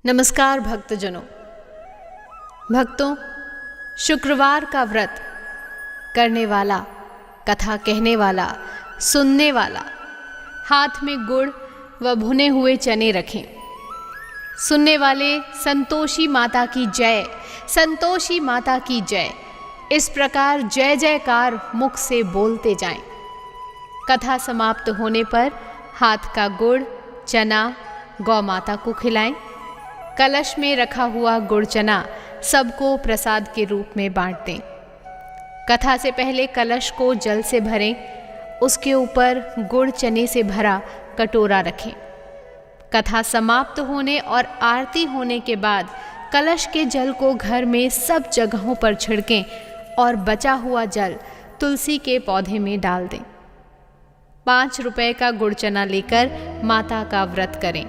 नमस्कार भक्तजनों। भक्तों, शुक्रवार का व्रत करने वाला, कथा कहने वाला, सुनने वाला हाथ में गुड़ व भुने हुए चने रखें। सुनने वाले संतोषी माता की जय, संतोषी माता की जय, इस प्रकार जय जयकार मुख से बोलते जाएं। कथा समाप्त होने पर हाथ का गुड़ चना गौ माता को खिलाएं। कलश में रखा हुआ गुड़ चना सबको प्रसाद के रूप में बांट दें। कथा से पहले कलश को जल से भरें, उसके ऊपर गुड़ चने से भरा कटोरा रखें। कथा समाप्त होने और आरती होने के बाद कलश के जल को घर में सब जगहों पर छिड़कें और बचा हुआ जल तुलसी के पौधे में डाल दें। 5 रुपए का गुड़ चना लेकर माता का व्रत करें।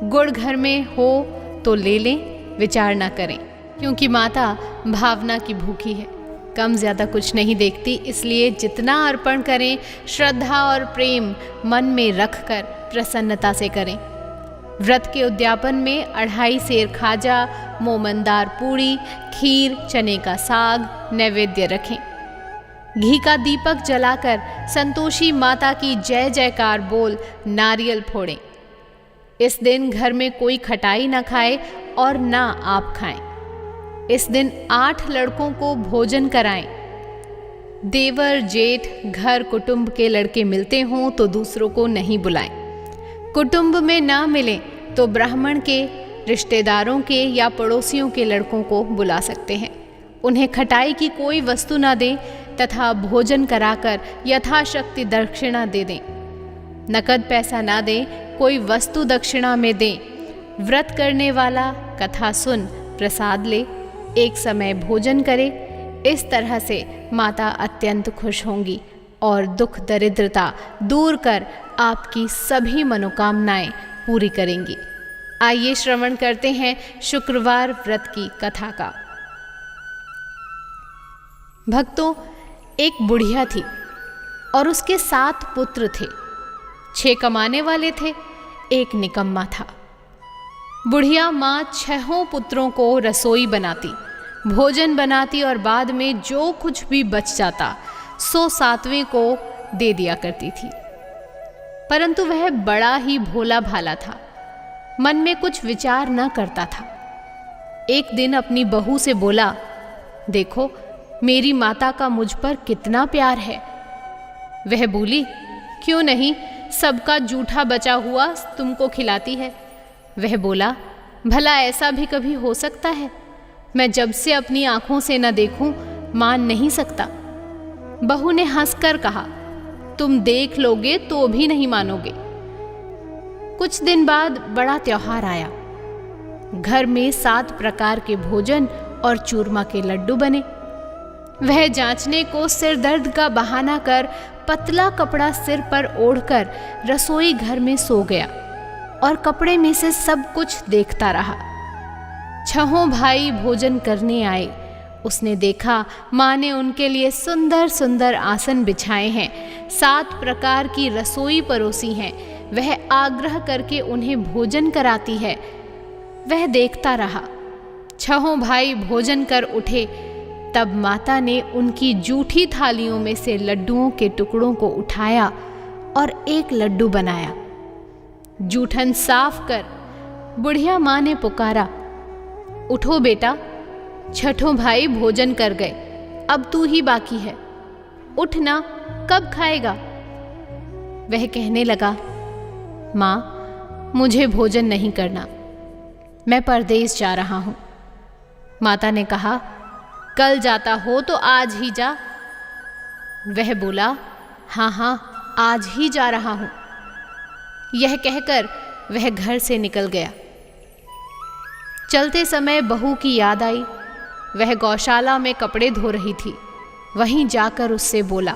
गुड़ घर में हो तो ले लें, विचार न करें, क्योंकि माता भावना की भूखी है, कम ज़्यादा कुछ नहीं देखती। इसलिए जितना अर्पण करें श्रद्धा और प्रेम मन में रखकर प्रसन्नता से करें। व्रत के उद्यापन में 2.5 सेर खाजा, मोमनदार पूड़ी, खीर, चने का साग नैवेद्य रखें। घी का दीपक जलाकर संतोषी माता की जय जयकार बोल नारियल फोड़ें। इस दिन घर में कोई खटाई न खाए और ना आप खाएं। इस दिन 8 लड़कों को भोजन कराएं। देवर जेठ घर कुटुंब के लड़के मिलते हों तो दूसरों को नहीं बुलाएं। कुटुंब में ना मिलें तो ब्राह्मण के, रिश्तेदारों के या पड़ोसियों के लड़कों को बुला सकते हैं। उन्हें खटाई की कोई वस्तु ना दें तथा भोजन कराकर यथाशक्ति दक्षिणा दे दें। नकद पैसा ना दें, कोई वस्तु दक्षिणा में दें। व्रत करने वाला कथा सुन प्रसाद ले, एक समय भोजन करे। इस तरह से माता अत्यंत खुश होंगी और दुख दरिद्रता दूर कर आपकी सभी मनोकामनाएं पूरी करेंगी। आइए श्रवण करते हैं शुक्रवार व्रत की कथा का। भक्तों, एक बुढ़िया थी और उसके 7 पुत्र थे। 6 कमाने वाले थे, एक निकम्मा था। बुढ़िया माँ 6 पुत्रों को रसोई बनाती, भोजन बनाती और बाद में जो कुछ भी बच जाता सो 7वें को दे दिया करती थी। परंतु वह बड़ा ही भोला भाला था, मन में कुछ विचार न करता था। एक दिन अपनी बहू से बोला, देखो मेरी माता का मुझ पर कितना प्यार है। वह बोली, क्यों नहीं, सबका जूठा बचा हुआ तुमको खिलाती है। वह बोला, भला ऐसा भी कभी हो सकता है? मैं जब से अपनी आंखों से न देखूं मान नहीं सकता। बहू ने हंसकर कहा, तुम देख लोगे तो भी नहीं मानोगे। कुछ दिन बाद बड़ा त्योहार आया। घर में 7 प्रकार के भोजन और चूरमा के लड्डू बने। वह जांचने को सिर दर्द का बहाना कर पतला कपड़ा सिर पर ओढ़कर रसोई घर में सो गया और कपड़े में से सब कुछ देखता रहा। 6 भाई भोजन करने आए। उसने देखा माँ ने उनके लिए सुंदर सुंदर आसन बिछाए हैं, 7 प्रकार की रसोई परोसी हैं। वह आग्रह करके उन्हें भोजन कराती है। वह देखता रहा। 6 भाई भोजन कर उठे। तब माता ने उनकी जूठी थालियों में से लड्डुओं के टुकड़ों को उठाया और एक लड्डू बनाया। जूठन साफ कर बुढ़िया माँ ने पुकारा, उठो बेटा, 6 भाई भोजन कर गए, अब तू ही बाकी है, उठ ना, कब खाएगा? वह कहने लगा, माँ मुझे भोजन नहीं करना, मैं परदेश जा रहा हूँ। माता ने कहा, कल जाता हो तो आज ही जा। वह बोला, हाँ हाँ आज ही जा रहा हूँ। यह कहकर वह घर से निकल गया। चलते समय बहू की याद आई। वह गौशाला में कपड़े धो रही थी। वहीं जाकर उससे बोला,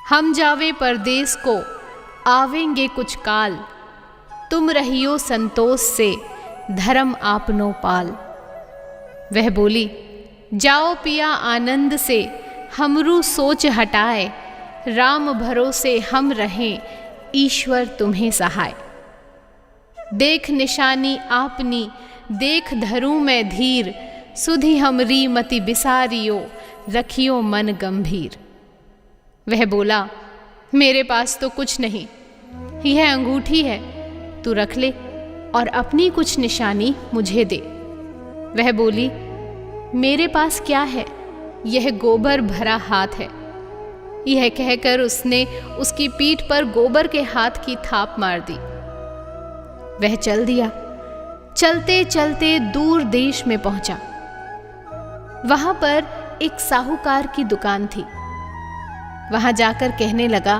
हम जावे परदेस को आवेंगे कुछ काल, तुम रहियो संतोष से धर्म आपनो पाल। वह बोली, जाओ पिया आनंद से हमरू सोच हटाए, राम भरोसे हम रहें, ईश्वर तुम्हें सहाय। देख निशानी आपनी, देख धरूं मैं धीर, सुधी हमरी मति बिसारियो, रखियो मन गंभीर। वह बोला, मेरे पास तो कुछ नहीं, यह अंगूठी है, तू रख ले और अपनी कुछ निशानी मुझे दे। वह बोली, मेरे पास क्या है, यह गोबर भरा हाथ है। यह कहकर उसने उसकी पीठ पर गोबर के हाथ की थाप मार दी। वह चल दिया। चलते चलते दूर देश में पहुंचा। वहां पर एक साहूकार की दुकान थी। वहां जाकर कहने लगा,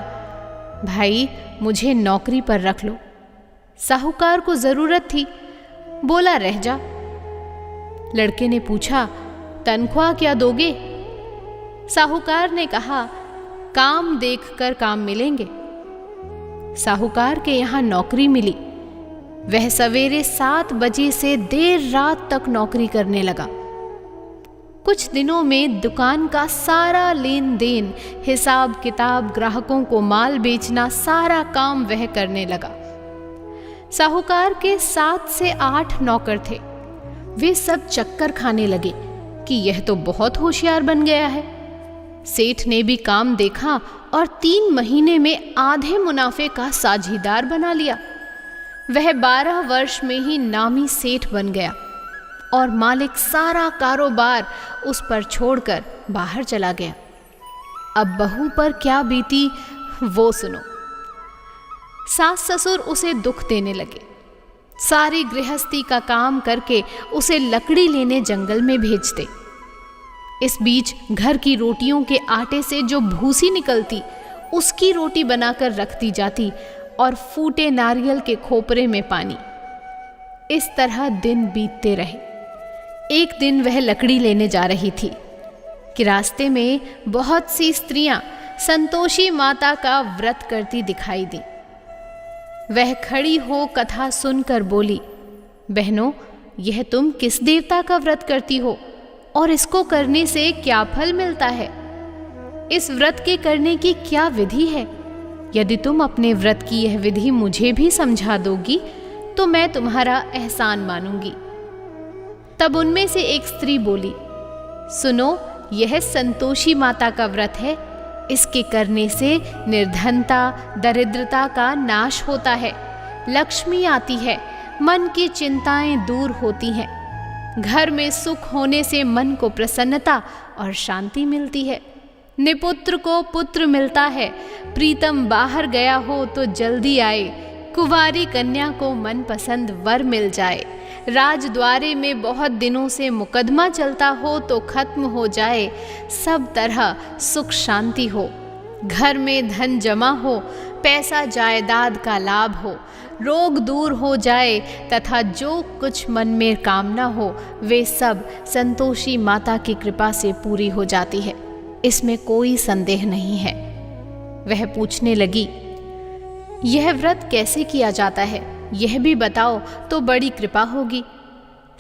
भाई मुझे नौकरी पर रख लो। साहूकार को जरूरत थी, बोला रह जा। लड़के ने पूछा, तनख्वाह क्या दोगे? साहूकार ने कहा, काम देखकर काम मिलेंगे। साहूकार के यहां नौकरी मिली। वह सवेरे 7 बजे से देर रात तक नौकरी करने लगा। कुछ दिनों में दुकान का सारा लेन देन, हिसाब किताब, ग्राहकों को माल बेचना, सारा काम वह करने लगा। साहूकार के 7 से 8 नौकर थे। वे सब चक्कर खाने लगे कि यह तो बहुत होशियार बन गया है। सेठ ने भी काम देखा और 3 महीने में आधे मुनाफे का साझीदार बना लिया। वह 12 वर्ष में ही नामी सेठ बन गया और मालिक सारा कारोबार उस पर छोड़कर बाहर चला गया। अब बहू पर क्या बीती वो सुनो। सास ससुर उसे दुख देने लगे। सारी गृहस्थी का काम करके उसे लकड़ी लेने जंगल में भेजते। इस बीच घर की रोटियों के आटे से जो भूसी निकलती, उसकी रोटी बनाकर रखती जाती और फूटे नारियल के खोपरे में पानी। इस तरह दिन बीतते रहे। एक दिन वह लकड़ी लेने जा रही थी कि रास्ते में बहुत सी स्त्रियां संतोषी माता का व्रत करती दिखाई दी। वह खड़ी हो कथा सुनकर बोली, बहनों, यह तुम किस देवता का व्रत करती हो और इसको करने से क्या फल मिलता है? इस व्रत के करने की क्या विधि है? यदि तुम अपने व्रत की यह विधि मुझे भी समझा दोगी तो मैं तुम्हारा एहसान मानूंगी। तब उनमें से एक स्त्री बोली, सुनो, यह संतोषी माता का व्रत है। इसके करने से निर्धनता, दरिद्रता का नाश होता है, लक्ष्मी आती है, मन की चिंताएं दूर होती हैं, घर में सुख होने से मन को प्रसन्नता और शांति मिलती है, निपुत्र को पुत्र मिलता है, प्रीतम बाहर गया हो तो जल्दी आए, कुंवारी कन्या को मनपसंद वर मिल जाए, राजद्वारे में बहुत दिनों से मुकदमा चलता हो तो खत्म हो जाए, सब तरह सुख शांति हो, घर में धन जमा हो, पैसा जायदाद का लाभ हो, रोग दूर हो जाए तथा जो कुछ मन में कामना हो वे सब संतोषी माता की कृपा से पूरी हो जाती है। इसमें कोई संदेह नहीं है। वह पूछने लगी, यह व्रत कैसे किया जाता है, यह भी बताओ तो बड़ी कृपा होगी।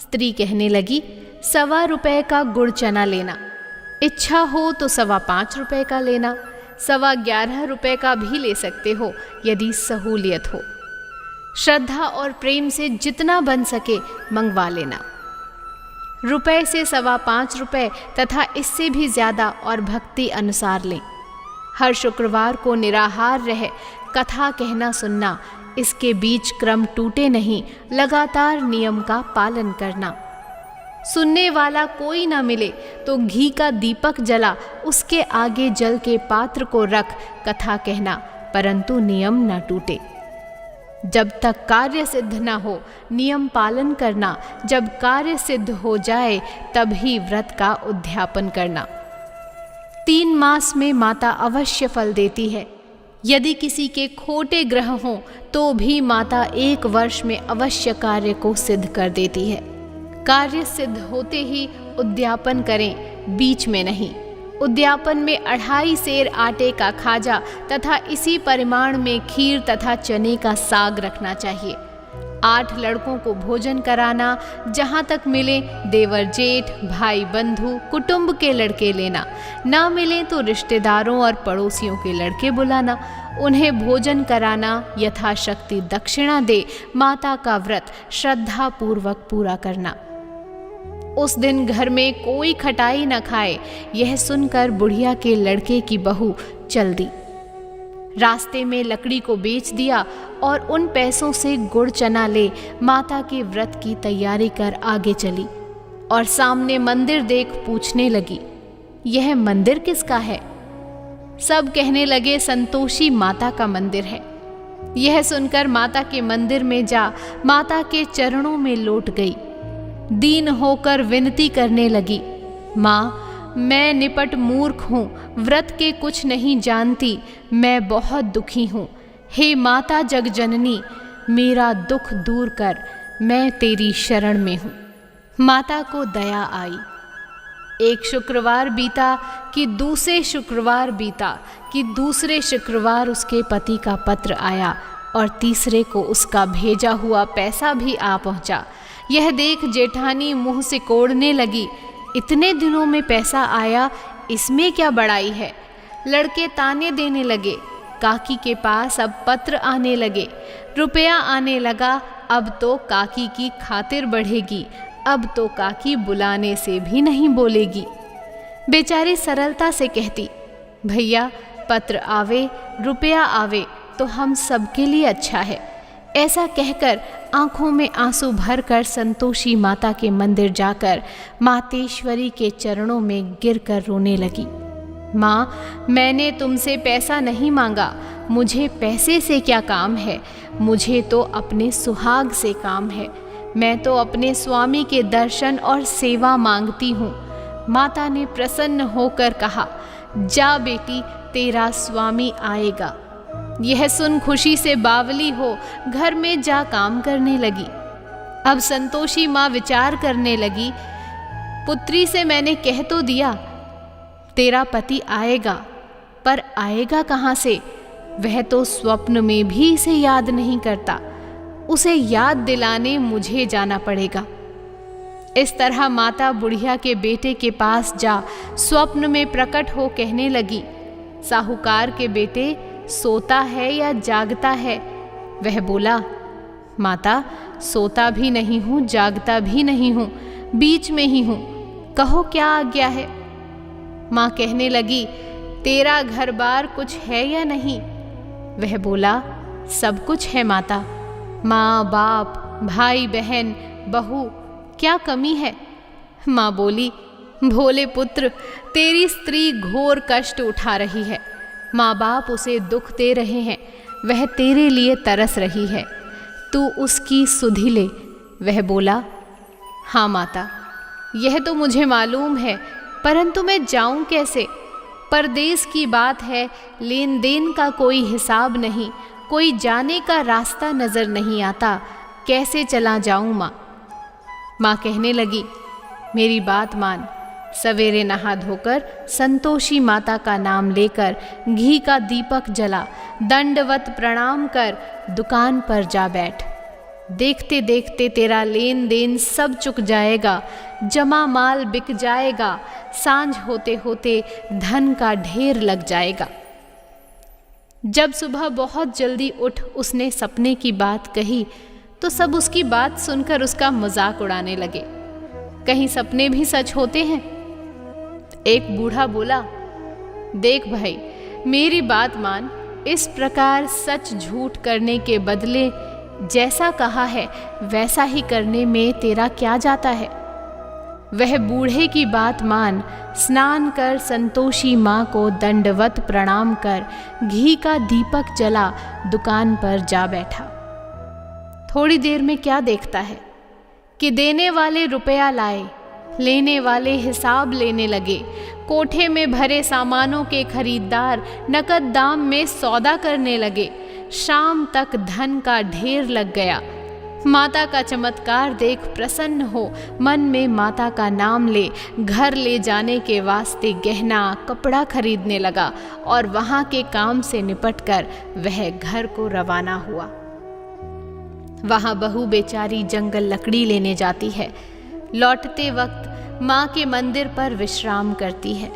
स्त्री कहने लगी, 1.25 रुपए का गुड़ चना लेना, इच्छा हो तो 5.25 रुपए का लेना, 11.25 रुपए का भी ले सकते हो यदि सहूलियत हो। श्रद्धा और प्रेम से जितना बन सके मंगवा लेना। रुपए से 5.25 रुपए तथा इससे भी ज्यादा और भक्ति अनुसार लें। हर शुक्रवार को निराहार रह कथा कहना सुनना, इसके बीच क्रम टूटे नहीं, लगातार नियम का पालन करना। सुनने वाला कोई ना मिले तो घी का दीपक जला उसके आगे जल के पात्र को रख कथा कहना, परंतु नियम न टूटे। जब तक कार्य सिद्ध न हो नियम पालन करना, जब कार्य सिद्ध हो जाए तभी व्रत का उद्यापन करना। 3 मास में माता अवश्य फल देती है। यदि किसी के खोटे ग्रह हों तो भी माता 1 वर्ष में अवश्य कार्य को सिद्ध कर देती है। कार्य सिद्ध होते ही उद्यापन करें, बीच में नहीं। उद्यापन में 2.5 सेर आटे का खाजा तथा इसी परिमाण में खीर तथा चने का साग रखना चाहिए। 8 लड़कों को भोजन कराना, जहाँ तक मिले देवर जेठ, भाई बंधु, कुटुंब के लड़के लेना, ना मिले तो रिश्तेदारों और पड़ोसियों के लड़के बुलाना उन्हें भोजन कराना, यथाशक्ति दक्षिणा दे माता का व्रत श्रद्धा पूर्वक पूरा करना। उस दिन घर में कोई खटाई न खाए, यह सुनकर बुढ़िया के लड़के की बहू चल दी। रास्ते में लकड़ी को बेच दिया और उन पैसों से गुड़ चना ले माता के व्रत की तैयारी कर आगे चली और सामने मंदिर देख पूछने लगी, यह मंदिर किसका है? सब कहने लगे, संतोषी माता का मंदिर है। यह सुनकर माता के मंदिर में जा माता के चरणों में लौट गई। दीन होकर विनती करने लगी, माँ, मैं निपट मूर्ख हूँ, व्रत के कुछ नहीं जानती, मैं बहुत दुखी हूँ। हे माता जगजननी, मेरा दुख दूर कर, मैं तेरी शरण में हूँ। माता को दया आई। एक शुक्रवार बीता कि दूसरे शुक्रवार बीता कि दूसरे शुक्रवार उसके पति का पत्र आया और तीसरे को उसका भेजा हुआ पैसा भी आ पहुँचा। यह देख जेठानी मुँह सिकोड़ने लगी, इतने दिनों में पैसा आया, इसमें क्या बड़ाई है? लड़के ताने देने लगे। काकी के पास अब पत्र आने लगे, रुपया आने लगा। अब तो काकी की खातिर बढ़ेगी, अब तो काकी बुलाने से भी नहीं बोलेगी। बेचारी सरलता से कहती, भैया पत्र आवे, रुपया आवे तो हम सबके लिए अच्छा है। ऐसा कहकर आंखों में आंसू भरकर संतोषी माता के मंदिर जाकर मातेश्वरी के चरणों में गिरकर रोने लगी। माँ, मैंने तुमसे पैसा नहीं मांगा, मुझे पैसे से क्या काम है, मुझे तो अपने सुहाग से काम है। मैं तो अपने स्वामी के दर्शन और सेवा मांगती हूँ। माता ने प्रसन्न होकर कहा, जा बेटी, तेरा स्वामी आएगा। यह सुन खुशी से बावली हो घर में जा काम करने लगी। अब संतोषी माँ विचार करने लगी, पुत्री से मैंने कह तो दिया तेरा पति आएगा, पर आएगा कहाँ से? वह तो स्वप्न में भी इसे याद नहीं करता, उसे याद दिलाने मुझे जाना पड़ेगा। इस तरह माता बुढ़िया के बेटे के पास जा स्वप्न में प्रकट हो कहने लगी, साहूकार के बेटे, सोता है या जागता है? वह बोला, माता, सोता भी नहीं हूँ, जागता भी नहीं हूँ, बीच में ही हूँ, कहो क्या आज्ञा है? माँ कहने लगी, तेरा घर बार कुछ है या नहीं? वह बोला, सब कुछ है माता, माँ बाप, भाई बहन, बहू, क्या कमी है? माँ बोली, भोले पुत्र, तेरी स्त्री घोर कष्ट उठा रही है, माँ बाप उसे दुख दे रहे हैं, वह तेरे लिए तरस रही है, तू उसकी सुधि ले। वह बोला, हाँ माता, यह तो मुझे मालूम है, परंतु मैं जाऊं कैसे? परदेश की बात है, लेन देन का कोई हिसाब नहीं, कोई जाने का रास्ता नज़र नहीं आता, कैसे चला जाऊं माँ? माँ कहने लगी, मेरी बात मान, सवेरे नहा धोकर संतोषी माता का नाम लेकर घी का दीपक जला, दंडवत प्रणाम कर दुकान पर जा बैठ। देखते देखते तेरा लेन देन सब चुक जाएगा, जमा माल बिक जाएगा, सांझ होते होते धन का ढेर लग जाएगा। जब सुबह बहुत जल्दी उठ उसने सपने की बात कही तो सब उसकी बात सुनकर उसका मजाक उड़ाने लगे। कहीं सपने भी सच होते हैं? एक बूढ़ा बोला, देख भाई, मेरी बात मान, इस प्रकार सच झूठ करने के बदले जैसा कहा है वैसा ही करने में तेरा क्या जाता है? वह बूढ़े की बात मान, स्नान कर संतोषी माँ को दंडवत प्रणाम कर घी का दीपक जला दुकान पर जा बैठा। थोड़ी देर में क्या देखता है कि देने वाले रुपया लाए, लेने वाले हिसाब लेने लगे। कोठे में भरे सामानों के खरीदार नकद दाम में सौदा करने लगे। शाम तक धन का ढेर लग गया। माता का चमत्कार देख प्रसन्न हो मन में माता का नाम ले घर ले जाने के वास्ते गहना कपड़ा खरीदने लगा और वहाँ के काम से निपटकर वह घर को रवाना हुआ। वहाँ बहू बेचारी जंगल लकड़ी लेने जाती है। लौटते वक्त माँ के मंदिर पर विश्राम करती है।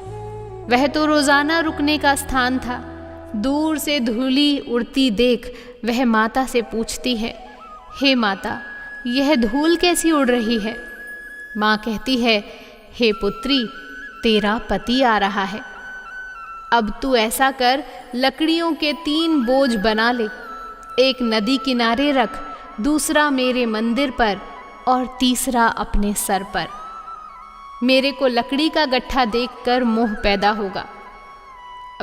वह तो रोजाना रुकने का स्थान था। दूर से धूली उड़ती देख वह माता से पूछती है, हे माता, यह धूल कैसी उड़ रही है? माँ कहती है, हे पुत्री, तेरा पति आ रहा है। अब तू ऐसा कर, लकड़ियों के 3 बोझ बना ले, एक नदी किनारे रख, दूसरा मेरे मंदिर पर और तीसरा अपने सर पर। मेरे को लकड़ी का गट्ठा देखकर मोह पैदा होगा।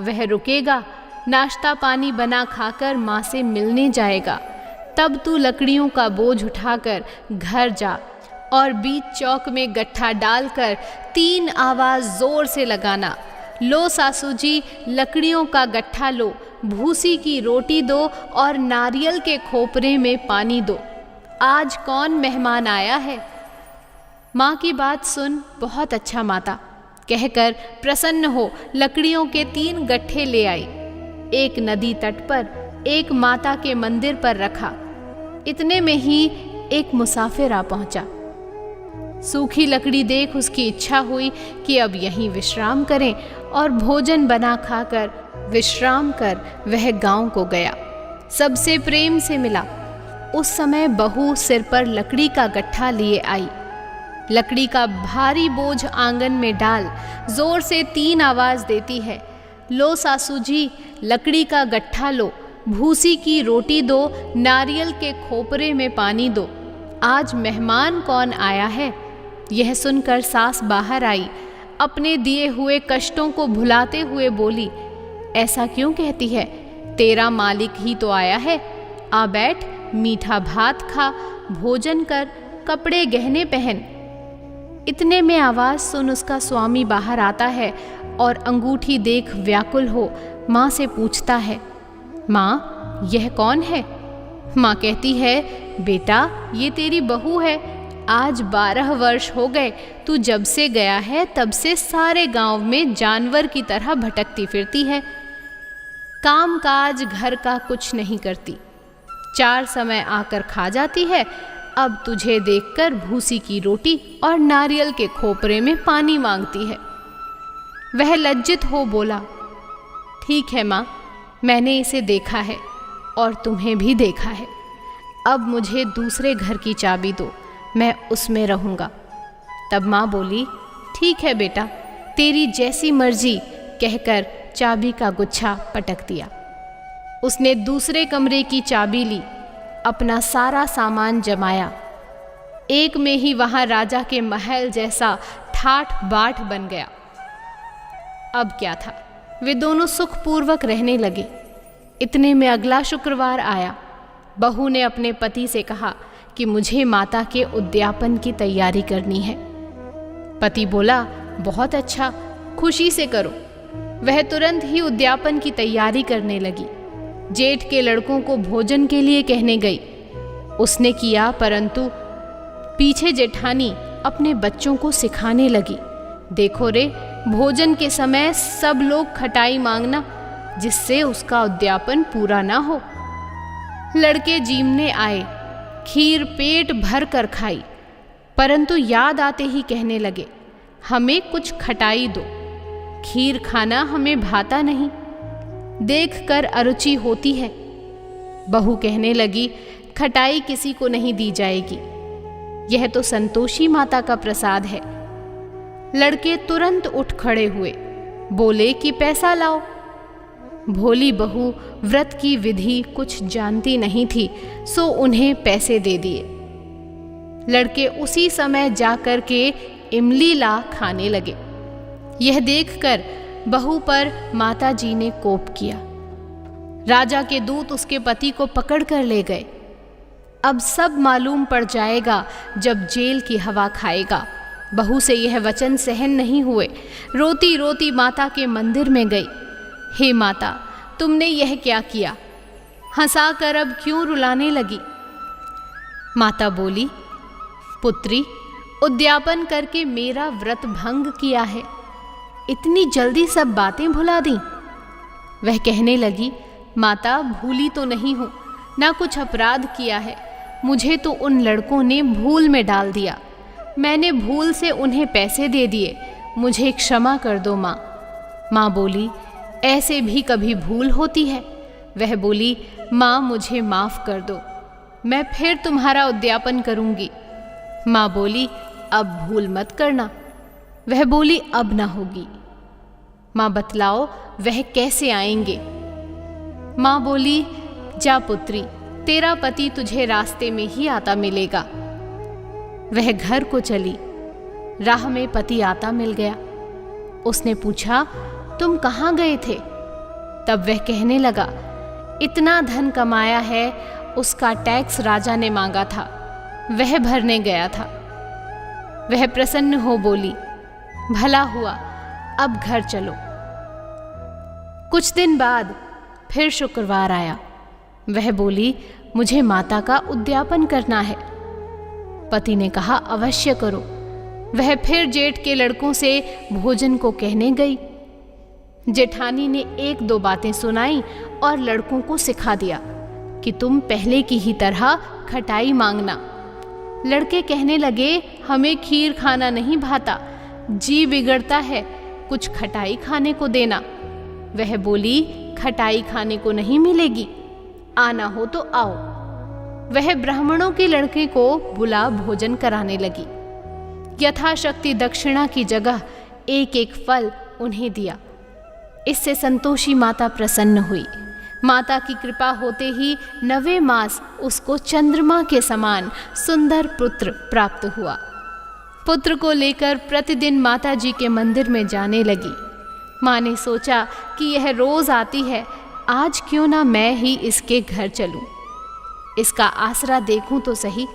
वह रुकेगा, नाश्ता पानी बना खाकर माँ से मिलने जाएगा। तब तू लकड़ियों का बोझ उठाकर घर जा और बीच चौक में गट्ठा डालकर 3 आवाज़ ज़ोर से लगाना, लो सासू जी, लकड़ियों का गट्ठा लो, भूसी की रोटी दो और नारियल के खोपरे में पानी दो। आज कौन मेहमान आया है? माँ की बात सुन, बहुत अच्छा माता, कहकर प्रसन्न हो लकड़ियों के 3 गट्ठे ले आई। एक नदी तट पर, एक माता के मंदिर पर रखा। इतने में ही एक मुसाफिर आ पहुंचा। सूखी लकड़ी देख उसकी इच्छा हुई कि अब यहीं विश्राम करें, और भोजन बना खाकर विश्राम कर वह गांव को गया। सबसे प्रेम से मिला। उस समय बहू सिर पर लकड़ी का गट्ठा लिए आई। लकड़ी का भारी बोझ आंगन में डाल जोर से 3 आवाज़ देती है, लो सासू जी, लकड़ी का गट्ठा लो, भूसी की रोटी दो, नारियल के खोपरे में पानी दो। आज मेहमान कौन आया है? यह सुनकर सास बाहर आई। अपने दिए हुए कष्टों को भुलाते हुए बोली, ऐसा क्यों कहती है? तेरा मालिक ही तो आया है। आ बैठ, मीठा भात खा, भोजन कर, कपड़े गहने पहन। इतने में आवाज़ सुन उसका स्वामी बाहर आता है और अंगूठी देख व्याकुल हो माँ से पूछता है, माँ, यह कौन है? माँ कहती है, बेटा, ये तेरी बहू है। आज 12 वर्ष हो गए, तू जब से गया है तब से सारे गांव में जानवर की तरह भटकती फिरती है। काम काज घर का कुछ नहीं करती। 4 समय आकर खा जाती है। अब तुझे देखकर भूसी की रोटी और नारियल के खोपरे में पानी मांगती है। वह लज्जित हो बोला, ठीक है माँ, मैंने इसे देखा है और तुम्हें भी देखा है। अब मुझे दूसरे घर की चाबी दो, मैं उसमें रहूँगा। तब माँ बोली, ठीक है बेटा, तेरी जैसी मर्जी, कहकर चाबी का गुच्छा पटक दिया। उसने दूसरे कमरे की चाबी ली, अपना सारा सामान जमाया। एक में ही वहाँ राजा के महल जैसा ठाठ बाट बन गया। अब क्या था, वे दोनों सुखपूर्वक रहने लगे। इतने में अगला शुक्रवार आया। बहू ने अपने पति से कहा कि मुझे माता के उद्यापन की तैयारी करनी है। पति बोला, बहुत अच्छा, खुशी से करो। वह तुरंत ही उद्यापन की तैयारी करने लगी। जेठ के लड़कों को भोजन के लिए कहने गई। उसने किया, परंतु पीछे जेठानी अपने बच्चों को सिखाने लगी, देखो रे, भोजन के समय सब लोग खटाई मांगना, जिससे उसका उद्यापन पूरा ना हो। लड़के जीमने आए, खीर पेट भर कर खाई, परंतु याद आते ही कहने लगे, हमें कुछ खटाई दो, खीर खाना हमें भाता नहीं, देखकर अरुचि होती है। बहू कहने लगी, खटाई किसी को नहीं दी जाएगी, यह तो संतोषी माता का प्रसाद है। लड़के तुरंत उठ खड़े हुए, बोले कि पैसा लाओ। भोली बहू व्रत की विधि कुछ जानती नहीं थी, सो उन्हें पैसे दे दिए। लड़के उसी समय जाकर के इमली ला खाने लगे। यह देखकर बहू पर माता जी ने कोप किया। राजा के दूत उसके पति को पकड़ कर ले गए। अब सब मालूम पड़ जाएगा जब जेल की हवा खाएगा। बहू से यह वचन सहन नहीं हुए। रोती रोती माता के मंदिर में गई। हे माता, तुमने यह क्या किया? हंसा कर अब क्यों रुलाने लगी? माता बोली, पुत्री, उद्यापन करके मेरा व्रत भंग किया है, इतनी जल्दी सब बातें भुला दी। वह कहने लगी, माता, भूली तो नहीं हूँ, ना कुछ अपराध किया है। मुझे तो उन लड़कों ने भूल में डाल दिया। मैंने भूल से उन्हें पैसे दे दिए, मुझे क्षमा कर दो माँ। माँ बोली, ऐसे भी कभी भूल होती है। वह बोली, माँ मुझे माफ कर दो, मैं फिर तुम्हारा उद्यापन करूंगी। माँ बोली, अब भूल मत करना। वह बोली, अब ना होगी। माँ बतलाओ वह कैसे आएंगे। माँ बोली, जा पुत्री, तेरा पति तुझे रास्ते में ही आता मिलेगा। वह घर को चली। राह में पति आता मिल गया। उसने पूछा, तुम कहाँ गए थे? तब वह कहने लगा, इतना धन कमाया है, उसका टैक्स राजा ने मांगा था, वह भरने गया था। वह प्रसन्न हो बोली, भला हुआ, अब घर चलो। कुछ दिन बाद फिर शुक्रवार आया। वह बोली, मुझे माता का उद्यापन करना है। पति ने कहा, अवश्य करो। वह फिर जेठ के लड़कों से भोजन को कहने गई। जेठानी ने एक दो बातें सुनाई और लड़कों को सिखा दिया कि तुम पहले की ही तरह खटाई मांगना। लड़के कहने लगे, हमें खीर खाना नहीं भाता, जी बिगड़ता है, कुछ खटाई खाने को देना। वह बोली, खटाई खाने को नहीं मिलेगी, आना हो तो आओ। वह ब्राह्मणों के लड़के को बुला भोजन कराने लगी। यथाशक्ति दक्षिणा की जगह एक एक फल उन्हें दिया। इससे संतोषी माता प्रसन्न हुई। माता की कृपा होते ही 9वें मास उसको चंद्रमा के समान सुंदर पुत्र प्राप्त हुआ। पुत्र को लेकर प्रतिदिन माता जी के मंदिर में जाने लगी। माँ ने सोचा कि यह रोज आती है, आज क्यों ना मैं ही इसके घर चलूं, इसका आसरा देखूं तो सही।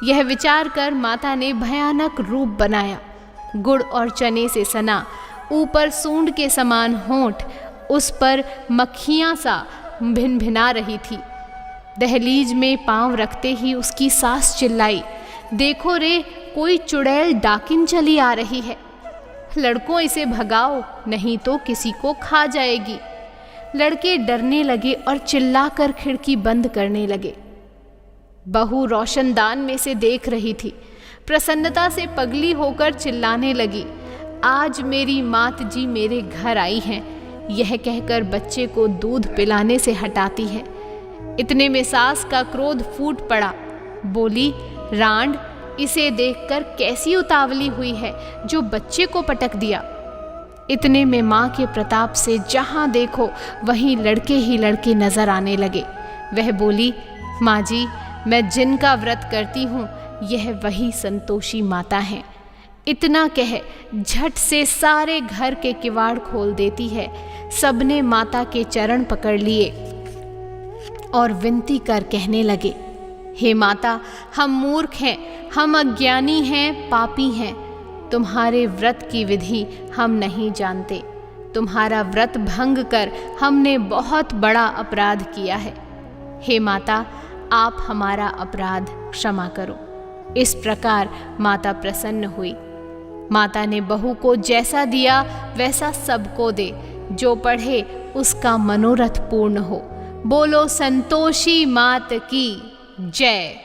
यह विचार कर माता ने भयानक रूप बनाया। गुड़ और चने से सना, ऊपर सूंड के समान होंठ, उस पर मक्खियां सा भिनभिना रही थी। दहलीज में पांव रखते ही उसकी सास चिल्लाई, देखो रे, कोई चुड़ैल डाकिन चली आ रही है, लड़कों इसे भगाओ, नहीं तो किसी को खा जाएगी। लड़के डरने लगे और चिल्लाकर खिड़की बंद करने लगे। बहू रोशनदान में से देख रही थी। प्रसन्नता से पगली होकर चिल्लाने लगी, आज मेरी मात जी मेरे घर आई हैं, यह कहकर बच्चे को दूध पिलाने से हटाती है। इतने में सास का क्रोध फूट पड़ा। बोली, रांड, इसे देखकर कैसी उतावली हुई है जो बच्चे को पटक दिया। इतने में माँ के प्रताप से जहाँ देखो वहीं लड़के ही लड़के नजर आने लगे। वह बोली, माँ जी, मैं जिनका व्रत करती हूँ यह वही संतोषी माता हैं। इतना कह झट से सारे घर के किवाड़ खोल देती है। सबने माता के चरण पकड़ लिए और विनती कर कहने लगे, हे माता, हम मूर्ख हैं, हम अज्ञानी हैं, पापी हैं। तुम्हारे व्रत की विधि हम नहीं जानते। तुम्हारा व्रत भंग कर हमने बहुत बड़ा अपराध किया है। हे माता, आप हमारा अपराध क्षमा करो। इस प्रकार माता प्रसन्न हुई। माता ने बहू को जैसा दिया वैसा सबको दे, जो पढ़े उसका मनोरथ पूर्ण हो। बोलो संतोषी मात की जय।